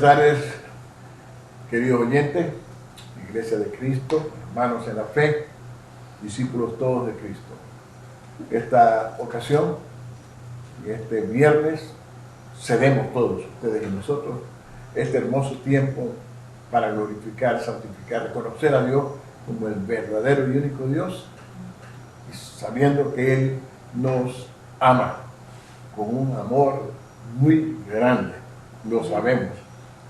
Buenas tardes, queridos oyentes, Iglesia de Cristo, hermanos en la fe, discípulos todos de Cristo. Esta ocasión, este viernes, cedemos todos, ustedes y nosotros, este hermoso tiempo para glorificar, santificar, reconocer a Dios como el verdadero y único Dios, y sabiendo que Él nos ama con un amor muy grande. Lo sabemos.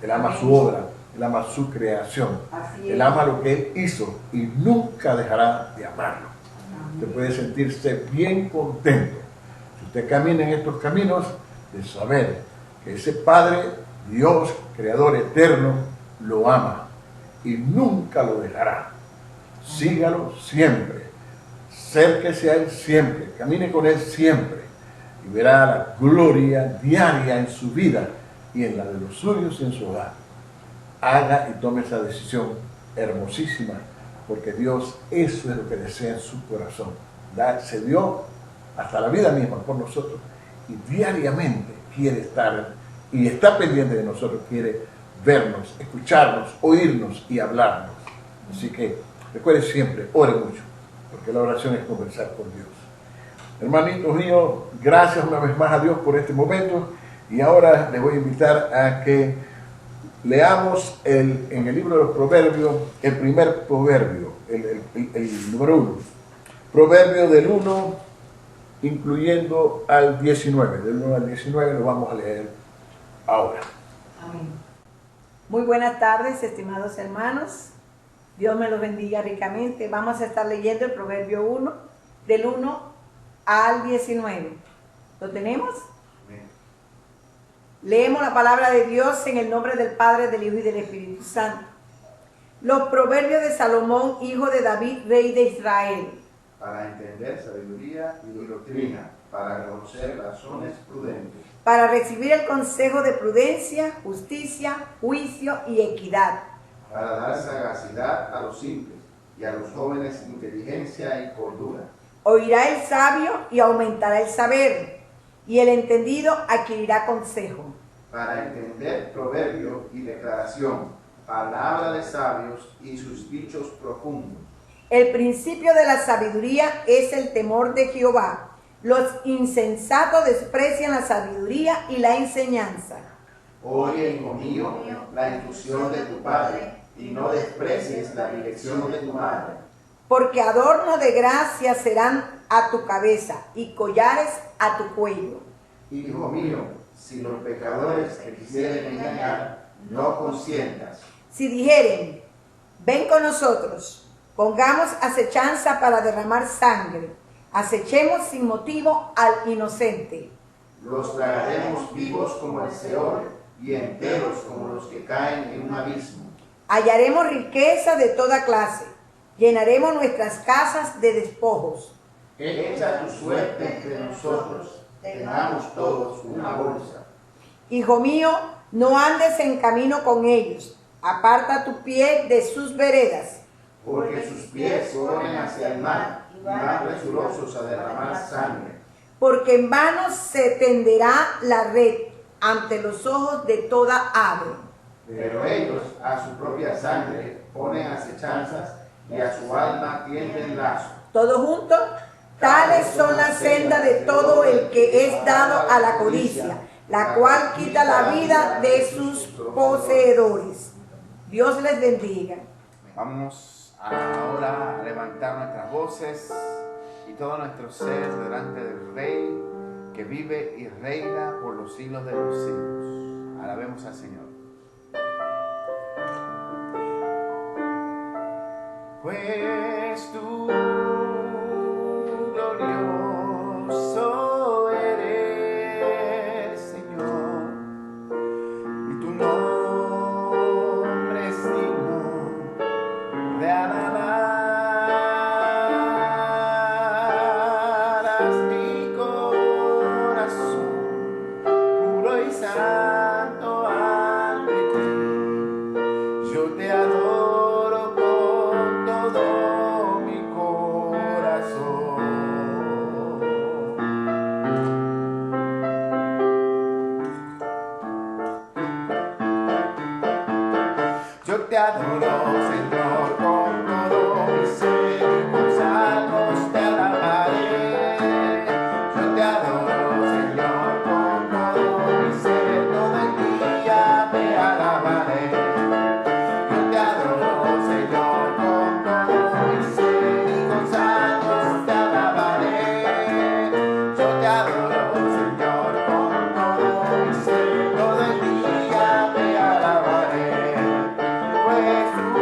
Él ama su obra, Él ama su creación, Él ama lo que Él hizo y nunca dejará de amarlo. Usted puede sentirse bien contento si usted camina en estos caminos de saber que ese Padre, Dios, Creador eterno, lo ama y nunca lo dejará. Sígalo siempre, acérquese a Él siempre, camine con Él siempre y verá la gloria diaria en su vida y en la de los suyos y en su hogar. Haga y tome esa decisión hermosísima, porque Dios eso es lo que desea en su corazón. Se dio hasta la vida misma por nosotros y diariamente quiere estar y está pendiente de nosotros, quiere vernos, escucharnos, oírnos y hablarnos. Así que recuerde siempre, ore mucho, porque la oración es conversar con Dios. Hermanitos míos, gracias una vez más a Dios por este momento. Y ahora les voy a invitar a que leamos en el libro de los Proverbios, el primer proverbio, el número 1. Proverbio del 1, incluyendo al 19. Del 1 al 19 lo vamos a leer ahora. Amén. Muy buenas tardes, estimados hermanos. Dios me los bendiga ricamente. Vamos a estar leyendo el Proverbio 1, del 1 al 19. ¿Lo tenemos? Leemos la palabra de Dios en el nombre del Padre, del Hijo y del Espíritu Santo. Los proverbios de Salomón, hijo de David, rey de Israel. Para entender sabiduría y doctrina, para conocer razones prudentes. Para recibir el consejo de prudencia, justicia, juicio y equidad. Para dar sagacidad a los simples y a los jóvenes inteligencia y cordura. Oirá el sabio y aumentará el saber, y el entendido adquirirá consejo. Para entender proverbio y declaración, palabra de sabios y sus dichos profundos. El principio de la sabiduría es el temor de Jehová. Los insensatos desprecian la sabiduría y la enseñanza. Oye, hijo mío, la instrucción de tu padre, y no desprecies la dirección de tu madre. Porque adorno de gracia serán a tu cabeza y collares a tu cuello. Hijo mío, si los pecadores te quisieren engañar, no consientas. Si dijeren, ven con nosotros, pongamos acechanza para derramar sangre, acechemos sin motivo al inocente. Los tragaremos vivos como el Seol y enteros como los que caen en un abismo. Hallaremos riqueza de toda clase, llenaremos nuestras casas de despojos. Echa tu suerte entre nosotros, tengamos todos una bolsa. Hijo mío, no andes en camino con ellos, aparta tu pie de sus veredas. Porque sus pies corren hacia el mal y van presurosos a derramar sangre. Porque en vano se tenderá la red ante los ojos de toda ave. Pero ellos a su propia sangre ponen acechanzas y a su alma tienden lazo. Todo junto, tales son las sendas de todo el que es dado a la codicia, la cual quita la vida de sus poseedores. Dios les bendiga. Vamos ahora a levantar nuestras voces y todo nuestro ser delante del Rey que vive y reina por los siglos de los siglos. Alabemos al Señor. Pues tú, glorioso eres, Señor, y tu nombre es digno de alabar. Haz mi corazón puro y santo ante ti. Yo te adoro con todo mi corazón. adoro, Señor, con todo mi ser, con salmos te alabaré. Yo te adoro, Señor, con todo mi ser, todo el día te alabaré. Yo te adoro, Señor, con todo mi ser, y con salmos te alabaré. Yo te adoro, Señor, con todo mi ser, todo el día te alabaré. Pues tú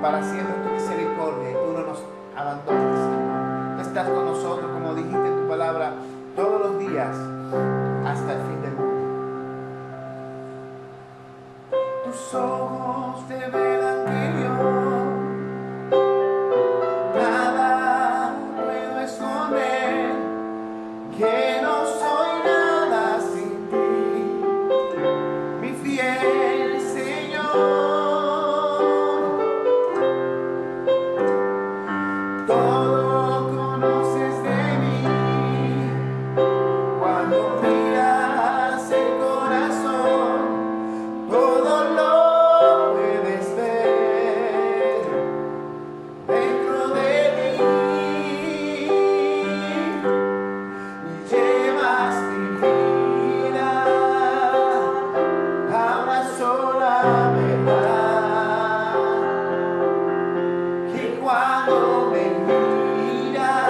para siempre tu misericordia y tú no nos abandones, Señor. Tú estás con nosotros, como dijiste en tu palabra, todos los días hasta el fin del mundo. Tus ojos te velan que yo nada puedo esconder, que no soy nada sin ti, mi fiel Señor. Todo conoces de mí, cuando miras el corazón, todo lo puedes ver dentro de mí, y llevas mi vida a una sola verdad, que cuando me miras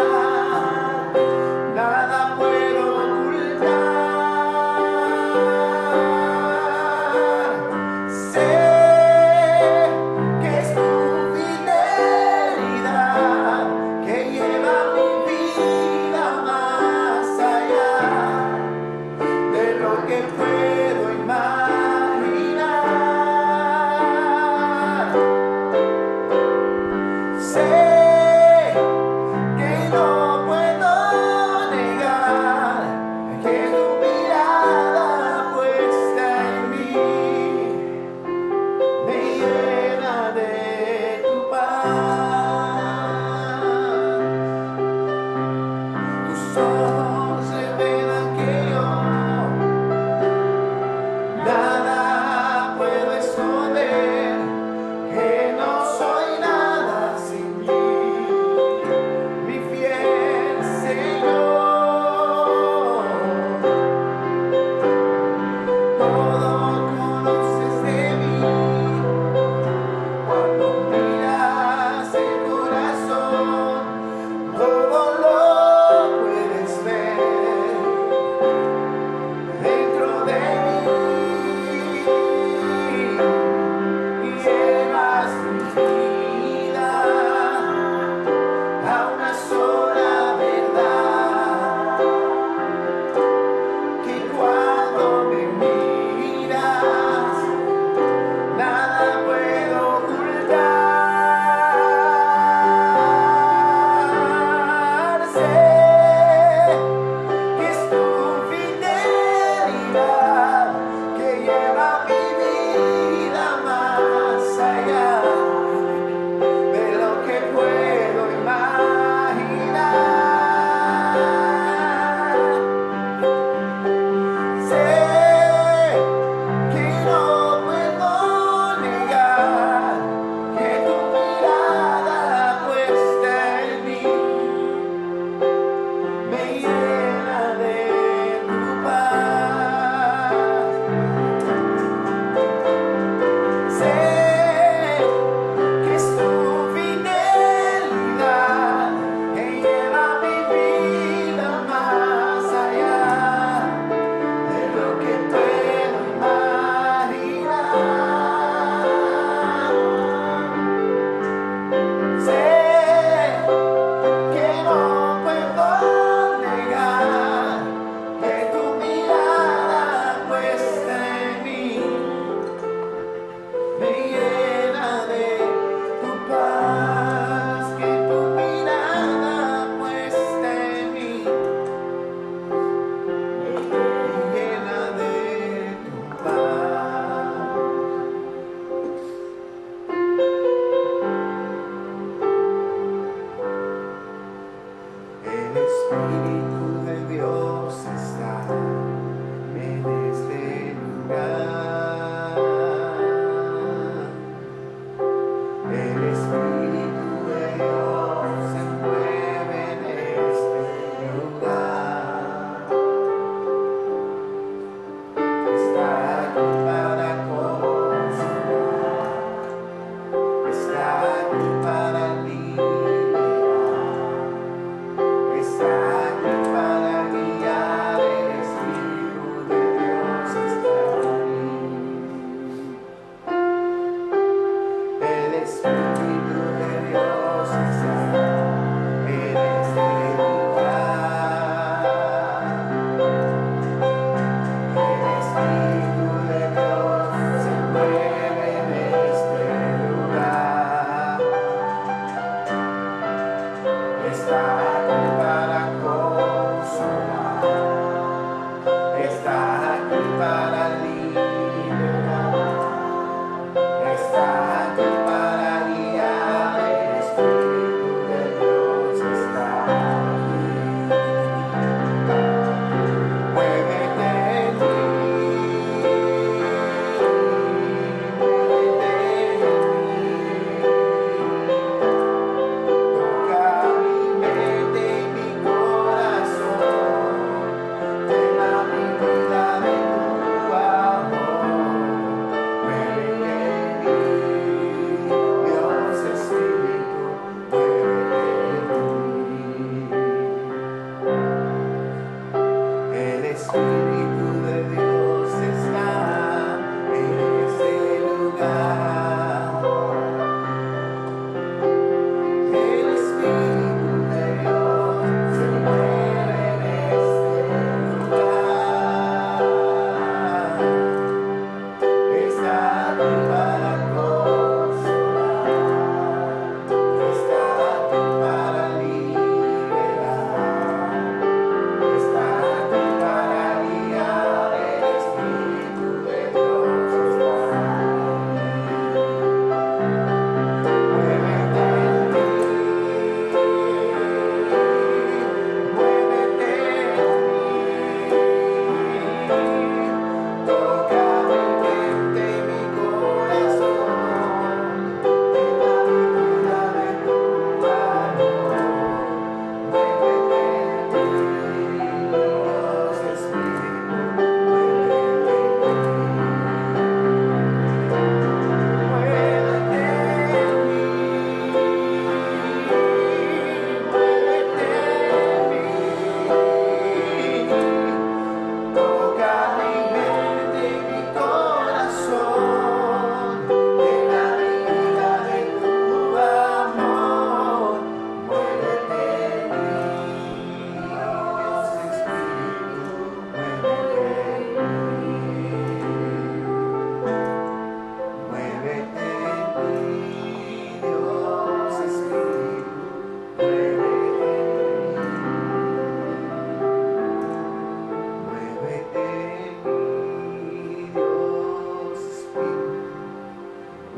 nada puedo ocultar. Sé que es tu fidelidad que lleva mi vida más allá de lo que puedo imaginar.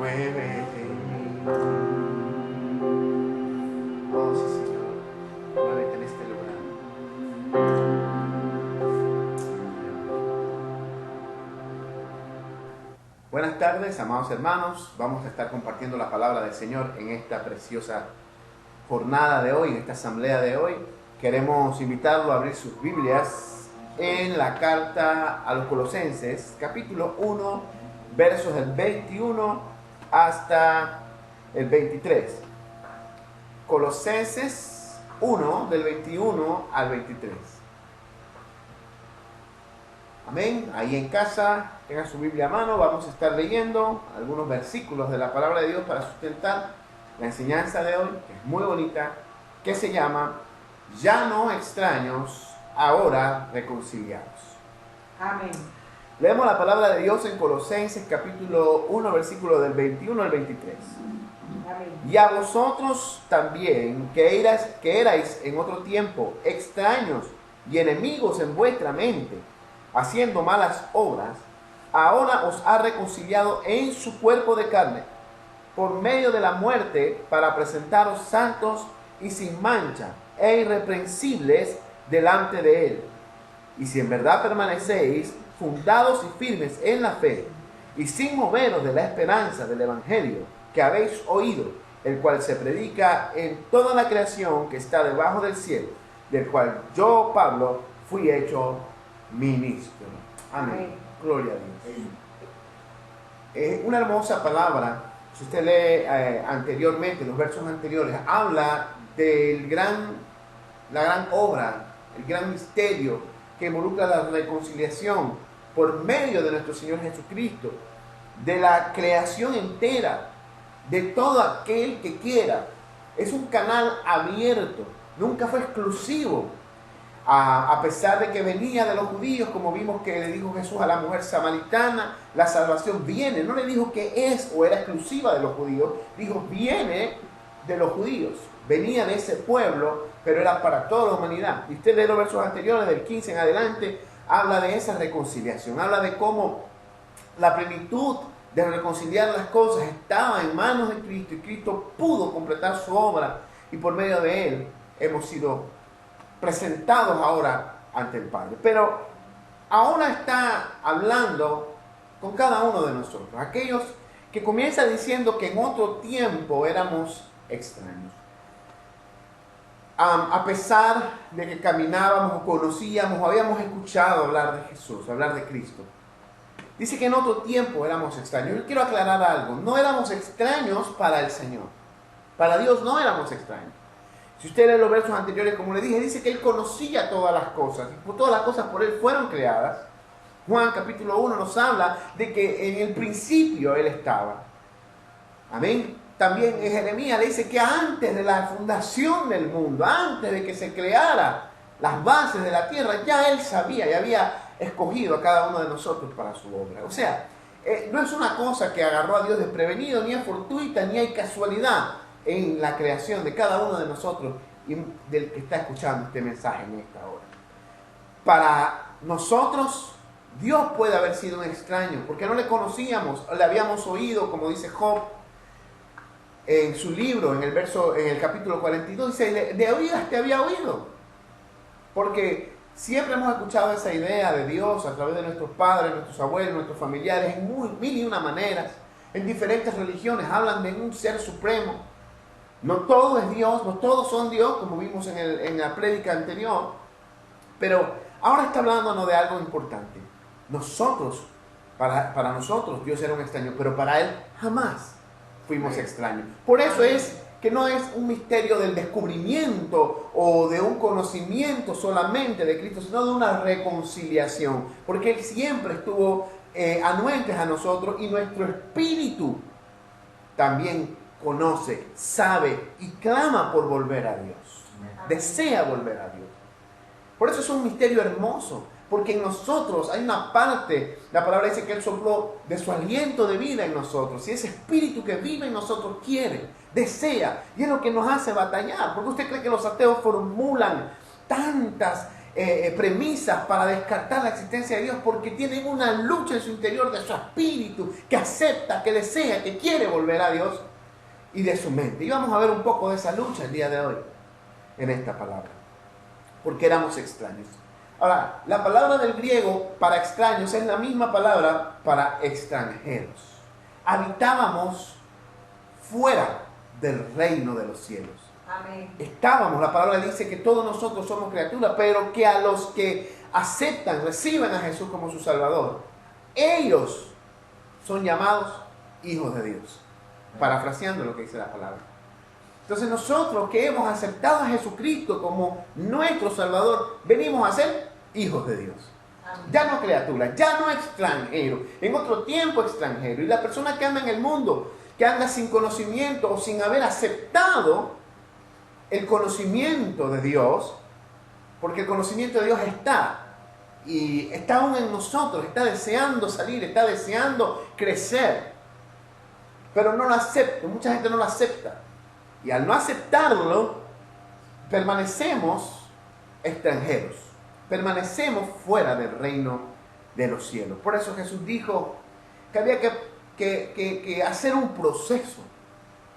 muévete en mí. Oh, sí, Señor, muévete en este lugar. Buenas tardes, amados hermanos. Vamos a estar compartiendo la palabra del Señor en esta preciosa jornada de hoy, en esta asamblea de hoy. Queremos invitarlo a abrir sus Biblias en la carta a los Colosenses, capítulo 1, versos del 21 hasta el 23. Colosenses 1, del 21 al 23. Amén. Ahí en casa, tengan su Biblia a mano, vamos a estar leyendo algunos versículos de la palabra de Dios para sustentar la enseñanza de hoy, que es muy bonita, que se llama Ya no extraños, ahora reconciliados. Amén. Leemos la palabra de Dios en Colosenses capítulo 1, versículo del 21 al 23. Amén. Y a vosotros también, que erais en otro tiempo extraños y enemigos en vuestra mente, haciendo malas obras, ahora os ha reconciliado en su cuerpo de carne, por medio de la muerte, para presentaros santos y sin mancha e irreprensibles delante de Él. Y si en verdad permanecéis fundados y firmes en la fe, y sin moveros de la esperanza del Evangelio que habéis oído, el cual se predica en toda la creación que está debajo del cielo, del cual yo, Pablo, fui hecho ministro. Amén. Amén. Gloria a Dios. Una hermosa palabra. Si usted lee anteriormente, los versos anteriores, habla de la gran obra, el gran misterio que involucra la reconciliación por medio de nuestro Señor Jesucristo, de la creación entera, de todo aquel que quiera. Es un canal abierto, nunca fue exclusivo. A pesar de que venía de los judíos, como vimos que le dijo Jesús a la mujer samaritana, la salvación viene. No le dijo que es o era exclusiva de los judíos, dijo viene de los judíos. Venía de ese pueblo, pero era para toda la humanidad. Y usted lee los versos anteriores, del 15 en adelante, habla de esa reconciliación, habla de cómo la plenitud de reconciliar las cosas estaba en manos de Cristo, y Cristo pudo completar su obra, y por medio de Él hemos sido presentados ahora ante el Padre. Pero ahora está hablando con cada uno de nosotros, aquellos que comienza diciendo que en otro tiempo éramos extraños. A pesar de que caminábamos o conocíamos o habíamos escuchado hablar de Jesús, hablar de Cristo, dice que en otro tiempo éramos extraños. Yo quiero aclarar algo: no éramos extraños para el Señor, para Dios no éramos extraños. Si usted lee los versos anteriores, como le dije, dice que Él conocía todas las cosas, y todas las cosas por Él fueron creadas. Juan capítulo 1 nos habla de que en el principio Él estaba. Amén. También en Jeremías le dice que antes de la fundación del mundo, antes de que se creara las bases de la tierra, ya Él sabía y había escogido a cada uno de nosotros para su obra. O sea, no es una cosa que agarró a Dios desprevenido, ni es fortuita, ni hay casualidad en la creación de cada uno de nosotros y del que está escuchando este mensaje en esta hora. Para nosotros, Dios puede haber sido un extraño, porque no le conocíamos, le habíamos oído, como dice Job en su libro, en el capítulo 42, dice, de oídas te había oído. Porque siempre hemos escuchado esa idea de Dios a través de nuestros padres, nuestros abuelos, nuestros familiares, en mil y una maneras. En diferentes religiones hablan de un ser supremo. No todo es Dios, no todos son Dios, como vimos en la prédica anterior. Pero ahora está hablándonos de algo importante. Nosotros, para nosotros, Dios era un extraño, pero para Él jamás fuimos extraños. Por eso es que no es un misterio del descubrimiento o de un conocimiento solamente de Cristo, sino de una reconciliación. Porque Él siempre estuvo anuentes a nosotros, y nuestro espíritu también conoce, sabe y clama por volver a Dios. Desea volver a Dios. Por eso es un misterio hermoso, porque en nosotros hay una parte, la palabra dice que Él sopló de su aliento de vida en nosotros, y ese espíritu que vive en nosotros quiere, desea, y es lo que nos hace batallar. Porque usted cree que los ateos formulan tantas premisas para descartar la existencia de Dios, porque tienen una lucha en su interior de su espíritu que acepta, que desea, que quiere volver a Dios, y de su mente. Y vamos a ver un poco de esa lucha el día de hoy en esta palabra, porque éramos extraños. Ahora, la palabra del griego para extraños es la misma palabra para extranjeros. Habitábamos fuera del reino de los cielos. Amén. Estábamos, la palabra dice que todos nosotros somos criaturas, pero que a los que aceptan, reciben a Jesús como su Salvador, ellos son llamados hijos de Dios. Parafraseando lo que dice la palabra. Entonces nosotros que hemos aceptado a Jesucristo como nuestro Salvador, venimos a ser hijos de Dios. Ya no criaturas, ya no extranjeros, en otro tiempo extranjero. Y la persona que anda en el mundo, que anda sin conocimiento o sin haber aceptado el conocimiento de Dios, porque el conocimiento de Dios está, y está aún en nosotros, está deseando salir, está deseando crecer, pero no lo acepta, mucha gente no lo acepta. Y al no aceptarlo, permanecemos extranjeros, permanecemos fuera del reino de los cielos. Por eso Jesús dijo que había que hacer un proceso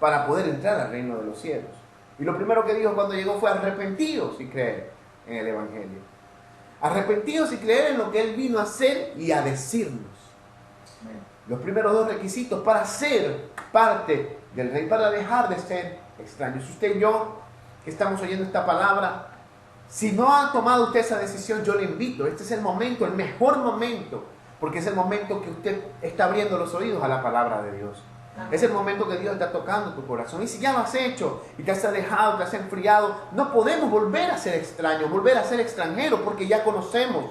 para poder entrar al reino de los cielos. Y lo primero que dijo cuando llegó fue arrepentidos y creer en el Evangelio. Arrepentidos y creer en lo que Él vino a hacer y a decirnos. Los primeros dos requisitos para ser parte del rey, para dejar de ser extraños. Usted y yo, que estamos oyendo esta palabra, si no ha tomado usted esa decisión, yo le invito. Este es el momento, el mejor momento, porque es el momento que usted está abriendo los oídos a la palabra de Dios. Es el momento que Dios está tocando tu corazón. Y si ya lo has hecho y te has alejado, te has enfriado, no podemos volver a ser extraños, volver a ser extranjeros, porque ya conocemos.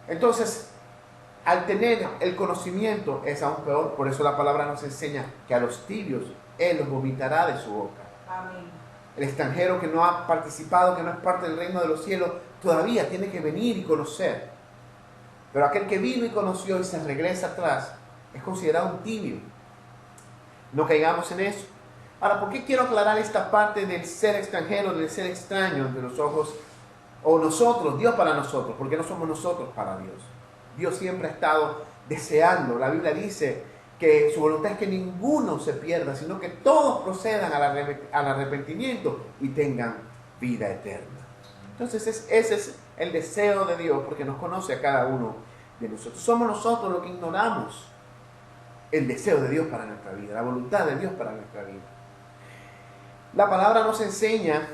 Entonces, al tener el conocimiento es aún peor. Por eso la palabra nos enseña que a los tibios Él los vomitará de su boca. Amén. El extranjero que no ha participado, que no es parte del reino de los cielos, todavía tiene que venir y conocer. Pero aquel que vino y conoció y se regresa atrás es considerado un tibio. No caigamos en eso. Ahora, ¿por qué quiero aclarar esta parte del ser extranjero, del ser extraño ante los ojos, o nosotros, Dios para nosotros? Porque no somos nosotros para Dios. Dios siempre ha estado deseando. La Biblia dice que su voluntad es que ninguno se pierda, sino que todos procedan al arrepentimiento y tengan vida eterna. Entonces ese es el deseo de Dios, porque nos conoce a cada uno de nosotros. Somos nosotros los que ignoramos el deseo de Dios para nuestra vida, la voluntad de Dios para nuestra vida. La palabra nos enseña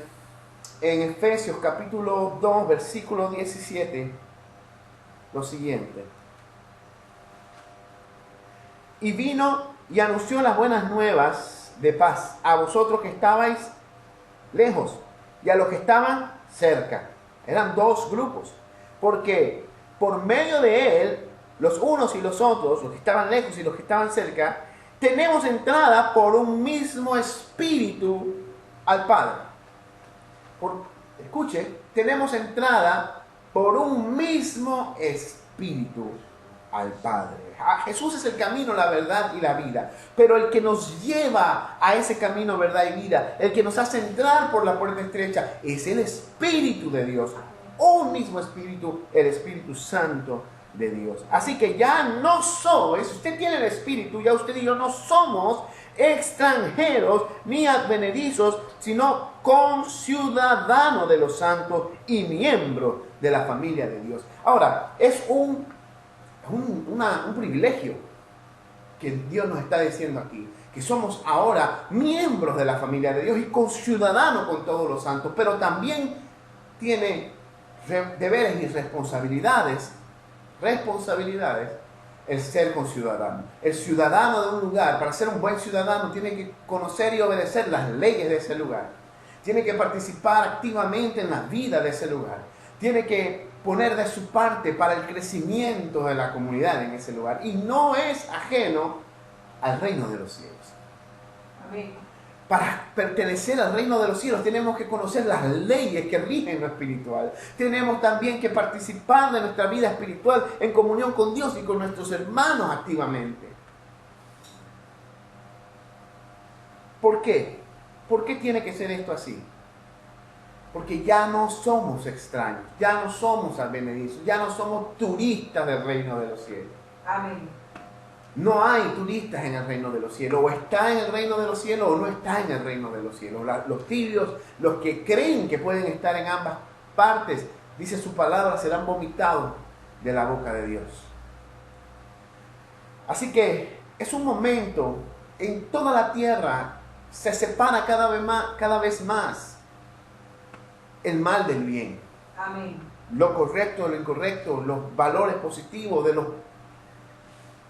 en Efesios capítulo 2, versículo 17, lo siguiente. Y vino y anunció las buenas nuevas de paz a vosotros que estabais lejos y a los que estaban cerca. Eran dos grupos, porque por medio de él, los unos y los otros, los que estaban lejos y los que estaban cerca, tenemos entrada por un mismo espíritu al Padre. Escuche, tenemos entrada por un mismo espíritu al Padre. Jesús es el camino, la verdad y la vida. Pero el que nos lleva a ese camino, verdad y vida, el que nos hace entrar por la puerta estrecha, es el Espíritu de Dios. Un mismo Espíritu, el Espíritu Santo de Dios. Así que ya no somos, si usted tiene el Espíritu, ya usted y yo no somos extranjeros ni advenedizos, sino conciudadanos de los santos y miembros de la familia de Dios. Ahora, es un privilegio que Dios nos está diciendo aquí, que somos ahora miembros de la familia de Dios y conciudadanos con todos los santos, pero también tiene deberes y responsabilidades el ser conciudadano. El ciudadano de un lugar, para ser un buen ciudadano, tiene que conocer y obedecer las leyes de ese lugar. Tiene que participar activamente en la vida de ese lugar. Tiene que poner de su parte para el crecimiento de la comunidad en ese lugar. Y no es ajeno al reino de los cielos. Amén. Para pertenecer al reino de los cielos tenemos que conocer las leyes que rigen lo espiritual. Tenemos también que participar de nuestra vida espiritual en comunión con Dios y con nuestros hermanos activamente. ¿Por qué? ¿Por qué tiene que ser esto así? Porque ya no somos extraños, ya no somos advenedizos, ya no somos turistas del reino de los cielos. Amén. No hay turistas en el reino de los cielos. O está en el reino de los cielos o no está en el reino de los cielos. Los tibios, los que creen que pueden estar en ambas partes, dice su palabra, serán vomitados de la boca de Dios. Así que es un momento en toda la tierra, se separa cada vez más el mal del bien. Amén. Lo correcto de lo incorrecto, los valores positivos de los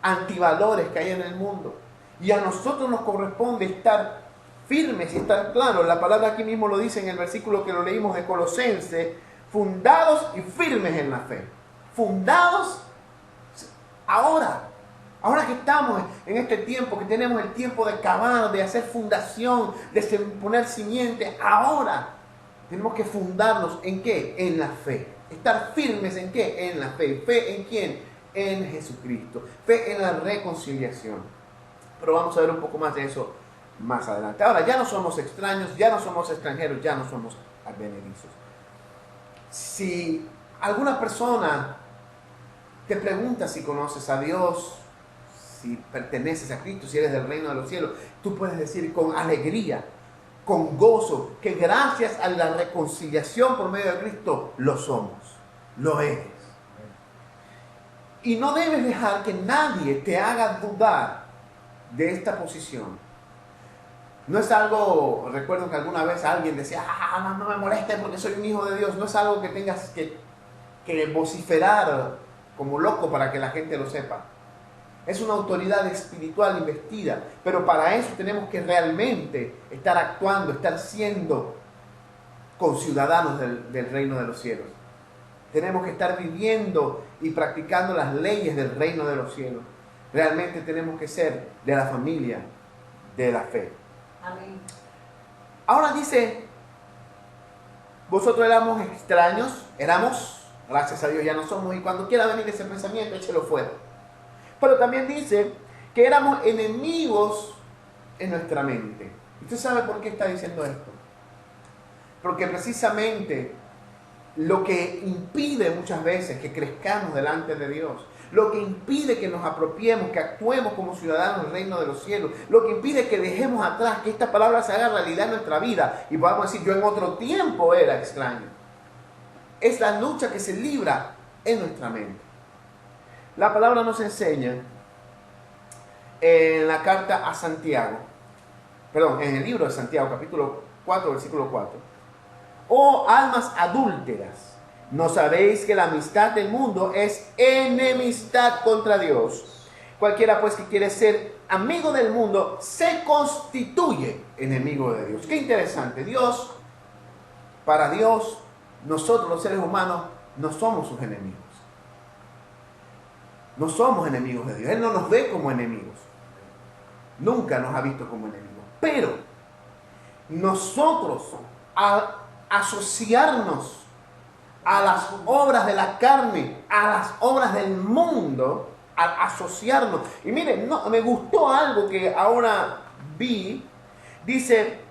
antivalores que hay en el mundo. Y a nosotros nos corresponde estar firmes y estar claros. La palabra aquí mismo lo dice en el versículo que lo leímos de Colosenses: fundados y firmes en la fe. Fundados ahora que estamos en este tiempo, que tenemos el tiempo de cavar, de hacer fundación, de poner simientes. Ahora tenemos que fundarnos ¿en qué? En la fe. Estar firmes ¿en qué? En la fe. ¿Fe en quién? En Jesucristo. Fe en la reconciliación. Pero vamos a ver un poco más de eso más adelante. Ahora, ya no somos extraños, ya no somos extranjeros, ya no somos advenedizos. Si alguna persona te pregunta si conoces a Dios, si perteneces a Cristo, si eres del reino de los cielos, tú puedes decir con alegría, con gozo, que gracias a la reconciliación por medio de Cristo lo somos, lo eres. Y no debes dejar que nadie te haga dudar de esta posición. No es algo, recuerdo que alguna vez alguien decía, no me molestes porque soy un hijo de Dios. No es algo que tengas que vociferar como loco para que la gente lo sepa. Es una autoridad espiritual investida, pero para eso tenemos que realmente estar actuando, estar siendo conciudadanos del reino de los cielos. Tenemos que estar viviendo y practicando las leyes del reino de los cielos. Realmente tenemos que ser de la familia de la fe. Amén. Ahora dice, vosotros éramos extraños, gracias a Dios ya no somos, y cuando quiera venir ese pensamiento, échelo fuera. Pero también dice que éramos enemigos en nuestra mente. ¿Usted sabe por qué está diciendo esto? Porque precisamente lo que impide muchas veces que crezcamos delante de Dios, lo que impide que nos apropiemos, que actuemos como ciudadanos del reino de los cielos, lo que impide que dejemos atrás, que esta palabra se haga realidad en nuestra vida y podamos decir, yo en otro tiempo era extraño, es la lucha que se libra en nuestra mente. La palabra nos enseña en la carta a Santiago, en el libro de Santiago, capítulo 4, versículo 4. Oh almas adúlteras, ¿no sabéis que la amistad del mundo es enemistad contra Dios? Cualquiera pues que quiere ser amigo del mundo se constituye enemigo de Dios. Qué interesante. Para Dios, nosotros los seres humanos no somos sus enemigos. No somos enemigos de Dios. Él no nos ve como enemigos. Nunca nos ha visto como enemigos. Pero nosotros, al asociarnos a las obras de la carne, a las obras del mundo, al asociarnos. Y miren, me gustó algo que ahora vi. Dice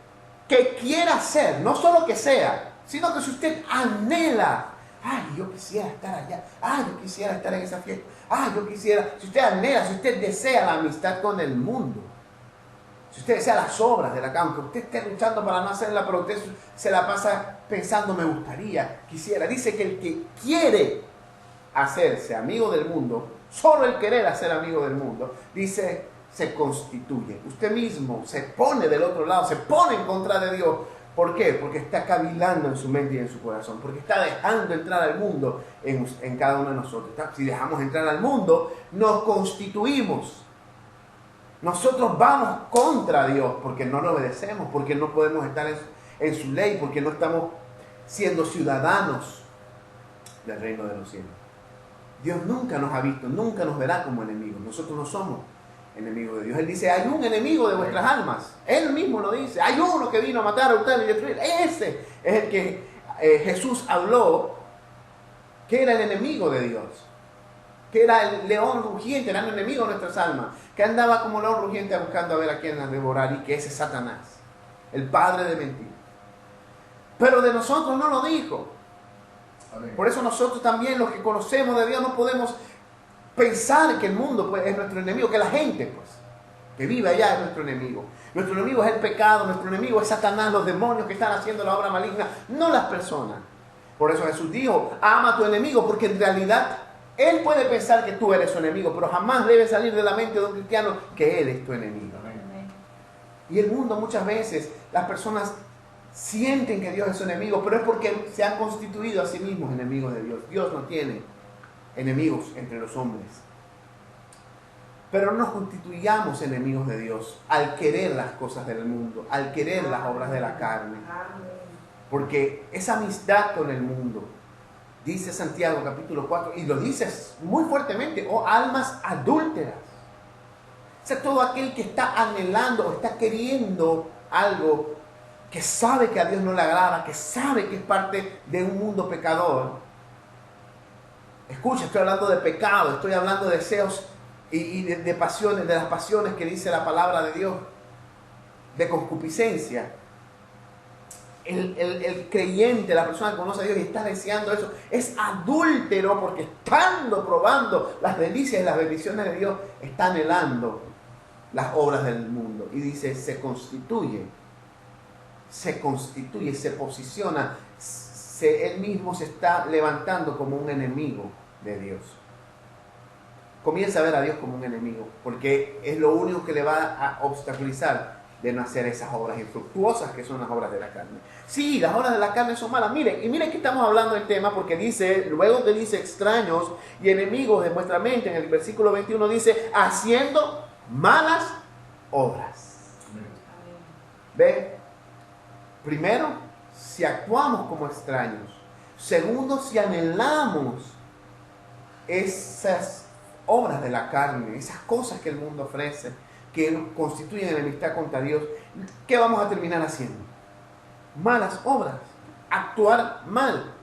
que quiera ser, no solo que sea, sino que si usted anhela, yo quisiera estar allá, yo quisiera estar en esa fiesta, yo quisiera, si usted anhela, si usted desea la amistad con el mundo, si usted desea las obras de la carne, aunque usted esté luchando para no hacerla, pero usted se la pasa pensando, me gustaría, quisiera. Dice que el que quiere hacerse amigo del mundo, solo el querer hacer amigo del mundo, dice, se constituye. Usted mismo se pone del otro lado, se pone en contra de Dios. ¿Por qué? Porque está cavilando en su mente y en su corazón, porque está dejando entrar al mundo en cada uno de nosotros. Si dejamos entrar al mundo, nos constituimos. Nosotros vamos contra Dios porque no lo obedecemos, porque no podemos estar en su ley, porque no estamos siendo ciudadanos del reino de los cielos. Dios nunca nos ha visto, nunca nos verá como enemigos. Nosotros no somos enemigos de Dios. Él dice, hay un enemigo de vuestras almas. Él mismo lo dice. Hay uno que vino a matar, a ustedes y destruir. Ese es el que Jesús habló, que era el enemigo de Dios, que era el león rugiente, era el enemigo de nuestras almas, que andaba como león rugiente buscando a ver a quién devorar, y que ese es Satanás, el padre de mentira. pero de nosotros no lo dijo. Amén. Por eso nosotros también, los que conocemos de Dios, no podemos pensar que el mundo pues, es nuestro enemigo, que la gente pues, que vive allá es nuestro enemigo. Nuestro enemigo es el pecado, nuestro enemigo es Satanás, los demonios que están haciendo la obra maligna, no las personas. Por eso Jesús dijo, ama a tu enemigo, porque en realidad él puede pensar que tú eres su enemigo, pero jamás debe salir de la mente de un cristiano que él es tu enemigo. Amén. Y el mundo muchas veces, las personas sienten que Dios es su enemigo, pero es porque se han constituido a sí mismos enemigos de Dios. Dios no tiene enemigos entre los hombres. Pero no nos constituyamos enemigos de Dios al querer las cosas del mundo, al querer las obras de la carne. Porque esa amistad con el mundo, dice Santiago capítulo 4, y lo dice muy fuertemente, oh almas adúlteras. O sea, todo aquel que está anhelando o está queriendo algo que sabe que a Dios no le agrada, que sabe que es parte de un mundo pecador. Escucha, estoy hablando de pecado, estoy hablando de deseos y de pasiones, de las pasiones que dice la palabra de Dios, de concupiscencia. El creyente, la persona que conoce a Dios y está deseando eso, es adúltero porque estando probando las delicias y las bendiciones de Dios, está anhelando las obras del mundo. Y dice, se constituye, se posiciona, él mismo se está levantando como un enemigo de Dios. Comienza a ver a Dios como un enemigo, porque es lo único que le va a obstaculizar de no hacer esas obras infructuosas que son las obras de la carne. Sí, las obras de la carne son malas. Miren que estamos hablando del tema porque dice, luego te dice extraños y enemigos de vuestra mente. En el versículo 21 dice, haciendo malas obras. ¿Ve? Primero, si actuamos como extraños. Segundo, si anhelamos esas obras de la carne, esas cosas que el mundo ofrece, que constituyen enemistad contra Dios, ¿qué vamos a terminar haciendo? Malas obras, actuar mal.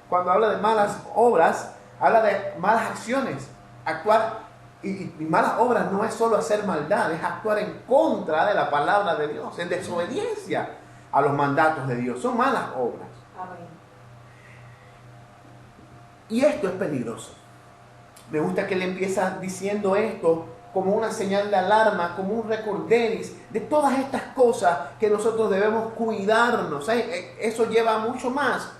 Cuando habla de malas obras, habla de malas acciones. Actuar y malas obras no es solo hacer maldad, es actuar en contra de la palabra de Dios, en desobediencia a los mandatos de Dios. Son malas obras. Amén. Y esto es peligroso. Me gusta que él empieza diciendo esto como una señal de alarma, como un recorderis de todas estas cosas que nosotros debemos cuidarnos. Eso lleva mucho más,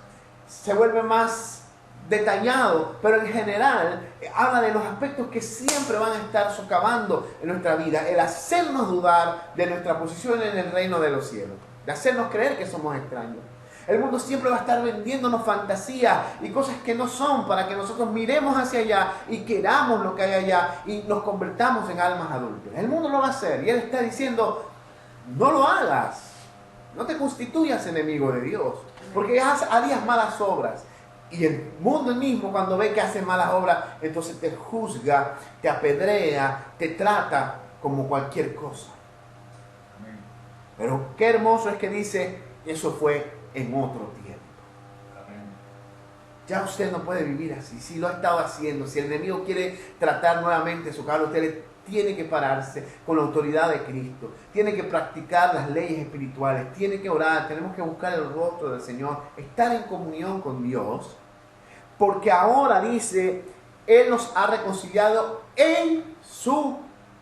se vuelve más detallado, pero en general habla de los aspectos que siempre van a estar socavando en nuestra vida, el hacernos dudar de nuestra posición en el reino de los cielos, de hacernos creer que somos extraños. El mundo siempre va a estar vendiéndonos fantasías y cosas que no son para que nosotros miremos hacia allá y queramos lo que hay allá y nos convertamos en almas adúlteras. El mundo lo va a hacer y él está diciendo, no lo hagas, no te constituyas enemigo de Dios, porque harías malas obras. Y el mundo mismo, cuando ve que haces malas obras, entonces te juzga, te apedrea, te trata como cualquier cosa. Pero qué hermoso es que dice, eso fue en otro tiempo. Ya usted no puede vivir así. Si lo ha estado haciendo, si el enemigo quiere tratar nuevamente su carro, usted tiene que pararse con la autoridad de Cristo. Tiene que practicar las leyes espirituales. Tiene que orar. Tenemos que buscar el rostro del Señor. Estar en comunión con Dios. Porque ahora dice, Él nos ha reconciliado en su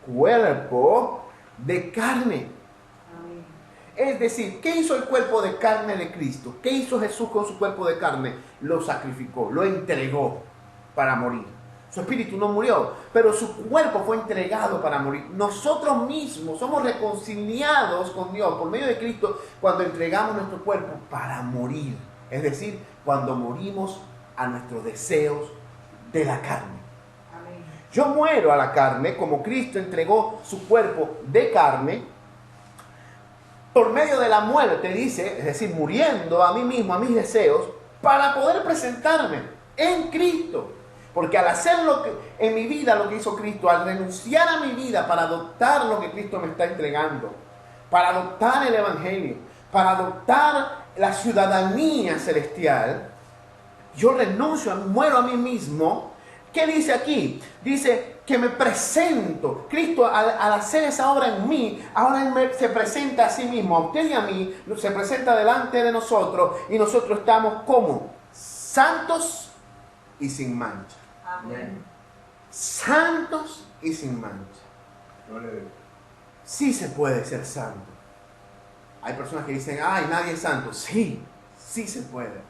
cuerpo de carne. Es decir, ¿qué hizo el cuerpo de carne de Cristo? ¿Qué hizo Jesús con su cuerpo de carne? Lo sacrificó, lo entregó para morir. Su espíritu no murió, pero su cuerpo fue entregado para morir. Nosotros mismos somos reconciliados con Dios por medio de Cristo cuando entregamos nuestro cuerpo para morir. Es decir, cuando morimos a nuestros deseos de la carne. Amén. Yo muero a la carne como Cristo entregó su cuerpo de carne. Por medio de la muerte, dice, es decir, muriendo a mí mismo, a mis deseos, para poder presentarme en Cristo. Porque al hacer en mi vida lo que hizo Cristo, al renunciar a mi vida para adoptar lo que Cristo me está entregando, para adoptar el Evangelio, para adoptar la ciudadanía celestial, yo renuncio, muero a mí mismo. ¿Qué dice aquí? Dice que me presento. Cristo al hacer esa obra en mí, ahora Él se presenta a sí mismo, a usted y a mí, se presenta delante de nosotros y nosotros estamos como santos y sin mancha. Amén. Santos y sin mancha. Sí se puede ser santo. Hay personas que dicen, ay, nadie es santo. Sí, sí se puede.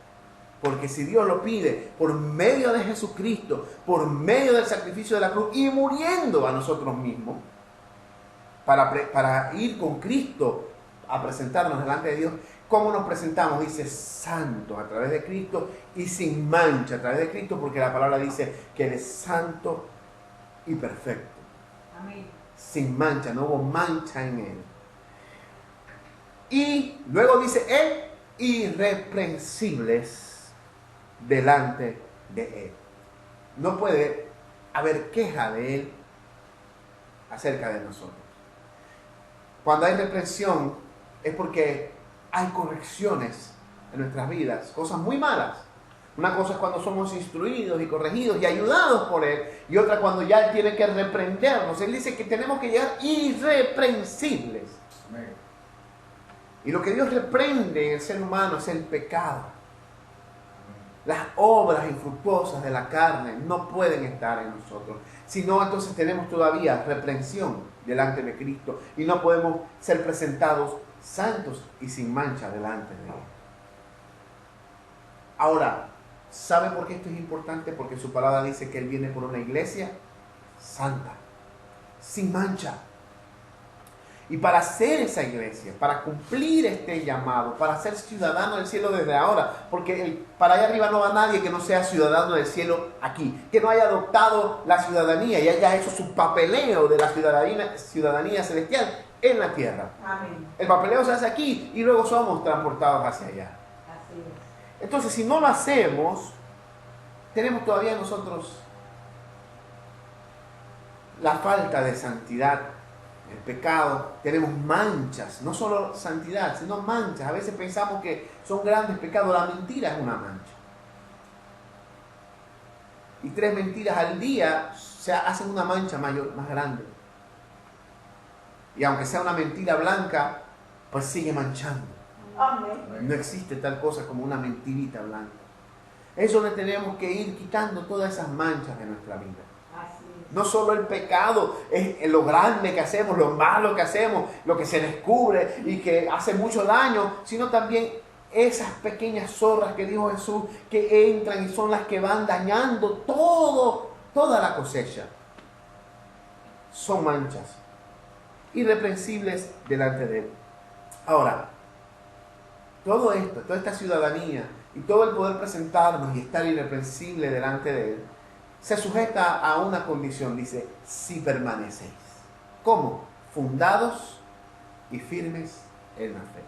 Porque si Dios lo pide por medio de Jesucristo, por medio del sacrificio de la cruz y muriendo a nosotros mismos, para ir con Cristo a presentarnos delante de Dios, ¿cómo nos presentamos? Dice santo a través de Cristo y sin mancha a través de Cristo, porque la palabra dice que Él es santo y perfecto. Amén. Sin mancha, no hubo mancha en Él. Y luego dice, irreprensibles delante de Él. No puede haber queja de Él acerca de nosotros. Cuando hay reprensión es porque hay correcciones en nuestras vidas, cosas muy malas. Una cosa es cuando somos instruidos y corregidos y ayudados por Él, y otra cuando ya Él tiene que reprendernos. Él dice que tenemos que llegar irreprensibles. Amén. Y lo que Dios reprende en el ser humano es el pecado. Las obras infructuosas de la carne no pueden estar en nosotros. Si no, entonces tenemos todavía reprensión delante de Cristo y no podemos ser presentados santos y sin mancha delante de Él. Ahora, ¿sabe por qué esto es importante? Porque su palabra dice que Él viene por una iglesia santa, sin mancha. Y para ser esa iglesia, para cumplir este llamado, para ser ciudadano del cielo desde ahora, porque para allá arriba no va nadie que no sea ciudadano del cielo aquí, que no haya adoptado la ciudadanía y haya hecho su papeleo de la ciudadanía celestial en la tierra. Amén. El papeleo se hace aquí y luego somos transportados hacia allá. Así es. Entonces, si no lo hacemos, tenemos todavía nosotros la falta de santidad. El pecado, tenemos manchas, no solo santidad, sino manchas. A veces pensamos que son grandes pecados, la mentira es una mancha. Y 3 mentiras al día hacen una mancha mayor, más grande. Y aunque sea una mentira blanca, pues sigue manchando. Amén. No existe tal cosa como una mentirita blanca. Es donde tenemos que ir quitando todas esas manchas de nuestra vida. Así es. No solo el pecado, es lo grande que hacemos, lo malo que hacemos, lo que se descubre y que hace mucho daño, sino también esas pequeñas zorras que dijo Jesús, que entran y son las que van dañando toda la cosecha. Son manchas irreprensibles delante de Él. Ahora, todo esto, toda esta ciudadanía y todo el poder presentarnos y estar irreprensible delante de Él, se sujeta a una condición, dice, si permanecéis. ¿Cómo? Fundados y firmes en la fe.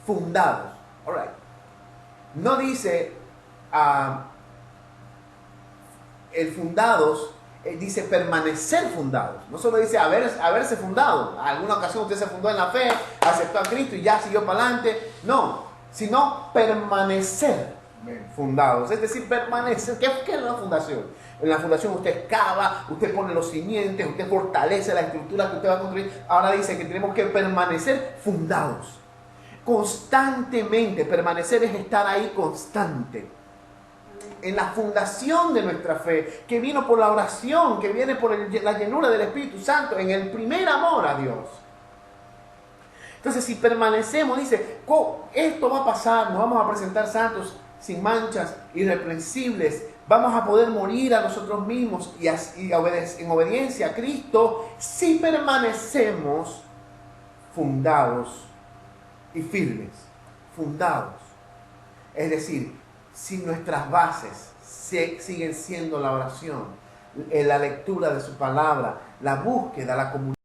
Fundados. All right. No dice el fundados, dice permanecer fundados. No solo dice haberse fundado. En alguna ocasión usted se fundó en la fe, aceptó a Cristo y ya siguió para adelante. No, sino permanecer fundados, es decir, permanecer. ¿Qué es la fundación? En la fundación usted cava, usted pone los simientes, usted fortalece la estructura que usted va a construir. Ahora dice que tenemos que permanecer fundados constantemente. Permanecer es estar ahí constante en la fundación de nuestra fe, que vino por la oración, que viene por la llenura del Espíritu Santo, en el primer amor a Dios. Entonces, si permanecemos, dice, esto va a pasar, nos vamos a presentar santos, sin manchas, irreprensibles, vamos a poder morir a nosotros mismos y en obediencia a Cristo, si permanecemos fundados y firmes, fundados. Es decir, si nuestras bases siguen siendo la oración, la lectura de su palabra, la búsqueda, la comunicación,